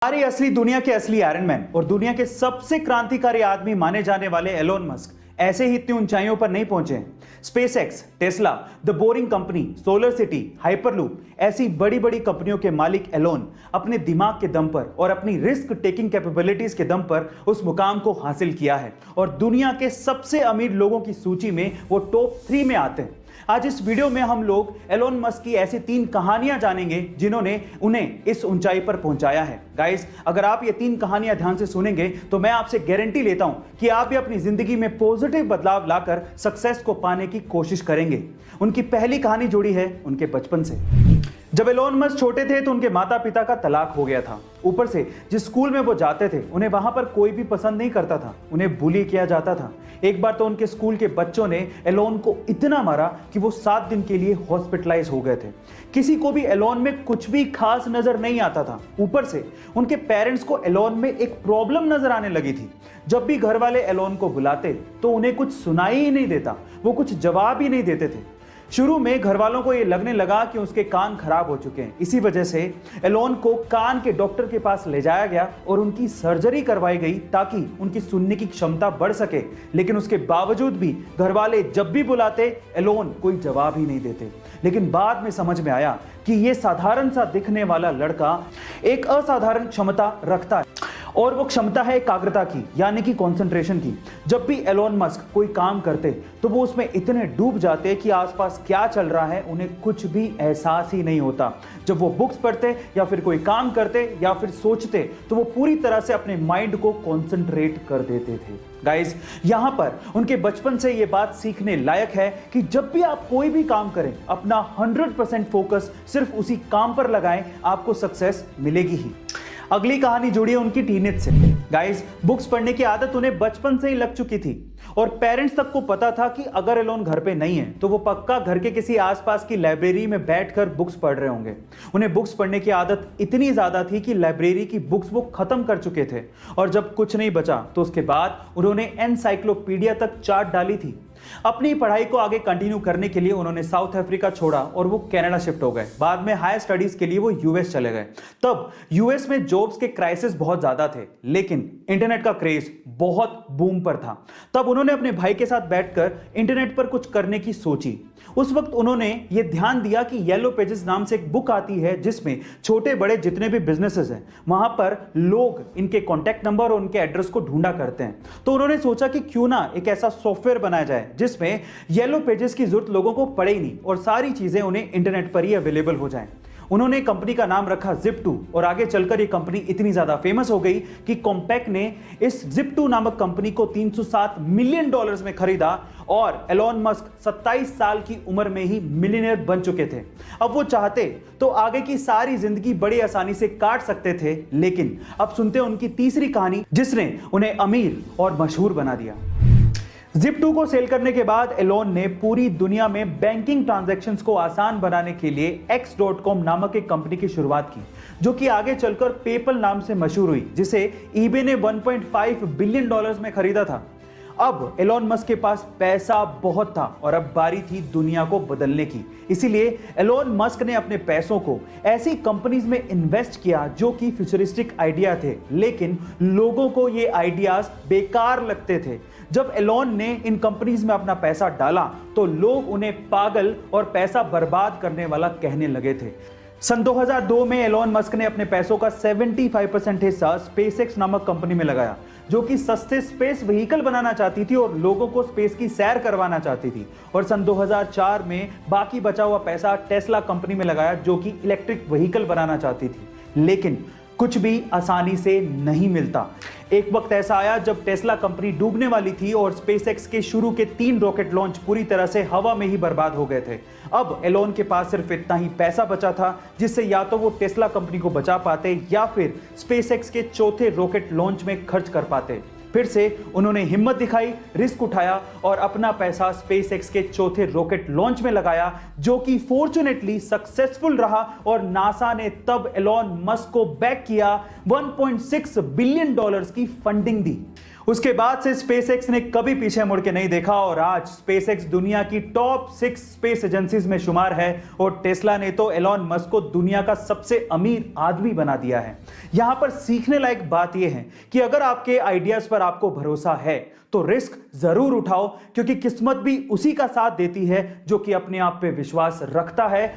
हमारी असली दुनिया के असली आयरन मैन और दुनिया के सबसे क्रांतिकारी आदमी माने जाने वाले एलोन मस्क ऐसे ही इतनी ऊंचाइयों पर नहीं पहुंचे। SpaceX, Tesla, the boring company, solar city, hyperloop ऐसी बड़ी बड़ी कंपनियों के मालिक एलोन अपने दिमाग के दम पर और अपनी रिस्क टेकिंग कैपेबिलिटीज के दम पर उस मुकाम को हासिल किया है और दुनिया के सबसे अमीर लोगों की सूची में वो टॉप 3 में आते हैं। आज इस वीडियो में हम लोग एलोन मस्क की ऐसी 3 कहानियां जानेंगे जिन्होंने उन्हें इस ऊंचाई पर पहुंचाया है। गाइस, अगर आप ये 3 कहानियां ध्यान से सुनेंगे तो मैं आपसे गारंटी लेता हूं कि आप भी अपनी जिंदगी में पॉजिटिव बदलाव लाकर सक्सेस को पाने की कोशिश करेंगे। उनकी पहली कहानी जुड़ी है उनके बचपन से। जब एलोन मस्क छोटे थे तो उनके माता पिता का तलाक हो गया था। ऊपर से जिस स्कूल में वो जाते थे उन्हें वहां पर कोई भी पसंद नहीं करता था, उन्हें बुली किया जाता था। एक बार तो उनके स्कूल के बच्चों ने एलोन को इतना मारा कि वो 7 दिन के लिए हॉस्पिटलाइज हो गए थे। किसी को भी एलोन में कुछ भी खास नजर नहीं आता था। ऊपर से उनके पेरेंट्स को एलोन में एक प्रॉब्लम नजर आने लगी थी। जब भी घर वाले एलोन को बुलाते तो उन्हें कुछ सुनाई ही नहीं देता, वो कुछ जवाब ही नहीं देते थे। शुरू में घर वालों को यह लगने लगा कि उसके कान खराब हो चुके हैं। इसी वजह से एलोन को कान के डॉक्टर के पास ले जाया गया और उनकी सर्जरी करवाई गई ताकि उनकी सुनने की क्षमता बढ़ सके। लेकिन उसके बावजूद भी घर वाले जब भी बुलाते एलोन कोई जवाब ही नहीं देते। लेकिन बाद में समझ में आया कि यह साधारण सा दिखने वाला लड़का एक असाधारण क्षमता रखता है और वो क्षमता है एकाग्रता की, यानी कि कंसंट्रेशन की। जब भी एलोन मस्क कोई काम करते तो वो उसमें इतने डूब जाते कि आसपास क्या चल रहा है उन्हें कुछ भी एहसास ही नहीं होता। जब वो बुक्स पढ़ते या फिर कोई काम करते या फिर सोचते तो वो पूरी तरह से अपने माइंड को कंसंट्रेट कर देते थे। गाइस, यहां पर उनके बचपन से ये बात सीखने लायक है कि जब भी आप कोई भी काम करें अपना 100% फोकस सिर्फ उसी काम पर लगाएं, आपको सक्सेस मिलेगी ही। अगली कहानी जुड़ी है उनकी टीनेज से। गाइस, बुक्स पढ़ने की आदत उन्हें बचपन से ही लग चुकी थी और पेरेंट्स तक को पता था कि अगर एलोन घर पे नहीं है तो वो पक्का घर के किसी आसपास की लाइब्रेरी में बैठकर बुक्स पढ़ रहे होंगे। उन्हें बुक्स पढ़ने की आदत इतनी ज्यादा थी कि लाइब्रेरी की बुक्स वो खत्म कर चुके थे और जब कुछ नहीं बचा तो उसके बाद उन्होंने एनसाइक्लोपीडिया तक चाट डाली थी। अपनी पढ़ाई को आगे कंटिन्यू करने के लिए उन्होंने साउथ अफ्रीका छोड़ा और वो कनाडा शिफ्ट हो गए। बाद में हायर स्टडीज के लिए वो यूएस चले गए। तब यूएस में जॉब्स के क्राइसिस बहुत ज्यादा थे, लेकिन इंटरनेट का क्रेज बहुत बूम पर था। तब उन्होंने अपने भाई के साथ बैठकर इंटरनेट पर कुछ करने की सोची। उस वक्त उन्होंने ये ध्यान दिया कि येलो पेजेस नाम से एक बुक आती है जिसमें छोटे बड़े जितने भी बिजनेसेस हैं वहां पर लोग इनके कॉन्टैक्ट नंबर और उनके एड्रेस को ढूंढा करते हैं। तो उन्होंने सोचा कि क्यों ना एक ऐसा सॉफ्टवेयर बनाया जाए जिसमें येलो पेजेस की जरूरत लोगों को पड़े ही नहीं और सारी चीजें उन्हें इंटरनेट पर ही अवेलेबल हो जाएं। उन्होंने कंपनी का नाम रखा Zip2 और आगे चलकर यह कंपनी इतनी ज्यादा फेमस हो गई कि कॉम्पैक्ट ने इस Zip2 नामक कंपनी को $307 मिलियन में खरीदा और एलोन मस्क 27 साल की उम्र में ही मिलियनेयर बन चुके थे। अब वो चाहते तो आगे की सारी जिंदगी बड़ी आसानी से काट सकते थे, लेकिन अब सुनते हैं उनकी तीसरी कहानी जिसने उन्हें अमीर और मशहूर बना दिया। Zip2 को सेल करने के बाद एलोन ने पूरी दुनिया में बैंकिंग ट्रांजैक्शंस को आसान बनाने के लिए X.com नामक एक कंपनी की शुरुआत की, जो कि आगे चलकर पेपल नाम से मशहूर हुई, जिसे eBay ने $1.5 बिलियन में खरीदा था। अब एलोन मस्क के पास पैसा बहुत था और अब बारी थी दुनिया को बदलने की। इसीलिए एलोन मस्क ने अपने पैसों को ऐसी कंपनीज में इन्वेस्ट किया जो कि फ्यूचरिस्टिक आइडिया थे, लेकिन लोगों को ये आइडियाज बेकार लगते थे। जब एलोन ने इन कंपनीज में अपना पैसा डाला तो लोग उन्हें पागल और पैसा बर्बाद करने वाला कहने लगे थे। सन 2002 में एलोन मस्क ने अपने पैसों का 75% हिस्सा स्पेसएक्स नामक कंपनी में लगाया, जो कि सस्ते स्पेस व्हीकल बनाना चाहती थी और लोगों को स्पेस की सैर करवाना चाहती थी। और सन 2004 में बाकी बचा हुआ पैसा टेस्ला कंपनी में लगाया, जो कि इलेक्ट्रिक व्हीकल बनाना चाहती थी। लेकिन कुछ भी आसानी से नहीं मिलता। एक वक्त ऐसा आया जब टेस्ला कंपनी डूबने वाली थी और स्पेसएक्स के शुरू के 3 रॉकेट लॉन्च पूरी तरह से हवा में ही बर्बाद हो गए थे। अब एलोन के पास सिर्फ इतना ही पैसा बचा था जिससे या तो वो टेस्ला कंपनी को बचा पाते या फिर स्पेसएक्स के चौथे रॉकेट लॉन्च में खर्च कर पाते। फिर से उन्होंने हिम्मत दिखाई, रिस्क उठाया और अपना पैसा स्पेसएक्स के चौथे रॉकेट लॉन्च में लगाया, जो कि फॉर्चुनेटली सक्सेसफुल रहा और नासा ने तब एलोन मस्क को बैक किया, $1.6 बिलियन की फंडिंग दी। उसके बाद से स्पेसएक्स ने कभी पीछे मुड़ के नहीं देखा और आज स्पेसएक्स दुनिया की टॉप 6 स्पेस एजेंसीज में शुमार है और टेस्ला ने तो एलोन मस्क को दुनिया का सबसे अमीर आदमी बना दिया है। यहां पर सीखने लायक बात यह है कि अगर आपके आइडियाज पर आपको भरोसा है तो रिस्क जरूर उठाओ, क्योंकि किस्मत भी उसी का साथ देती है जो कि अपने आप पे विश्वास रखता है